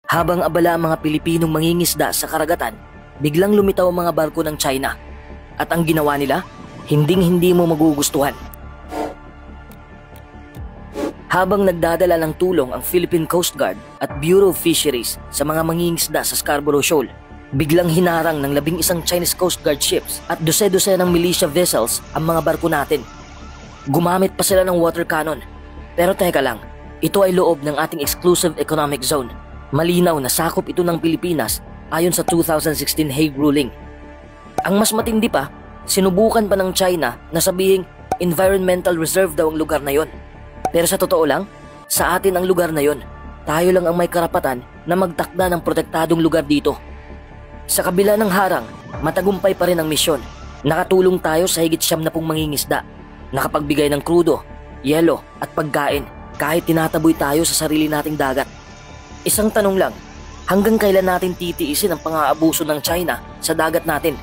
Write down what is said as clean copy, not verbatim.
Habang abala ang mga Pilipinong mangingisda sa karagatan, biglang lumitaw ang mga barko ng China. At ang ginawa nila, hinding-hindi mo magugustuhan. Habang nagdadala ng tulong ang Philippine Coast Guard at Bureau of Fisheries sa mga mangingisda sa Scarborough Shoal, biglang hinarang ng 11 Chinese Coast Guard ships at dose-dose ng militia vessels ang mga barko natin. Gumamit pa sila ng water cannon. Pero teka lang, ito ay loob ng ating exclusive economic zone. Malinaw na sakop ito ng Pilipinas ayon sa 2016 Hague Ruling. Ang mas matindi pa, sinubukan pa ng China na sabihing environmental reserve daw ang lugar na yon. Pero sa totoo lang, sa atin ang lugar na yon. Tayo lang ang may karapatan na magtakda ng protektadong lugar dito. Sa kabila ng harang, matagumpay pa rin ang misyon. Nakatulong tayo sa higit 70 mangingisda. Nakapagbigay ng krudo, yelo at pagkain kahit tinataboy tayo sa sarili nating dagat. Isang tanong lang, hanggang kailan natin titiisin ang pang-aabuso ng China sa dagat natin?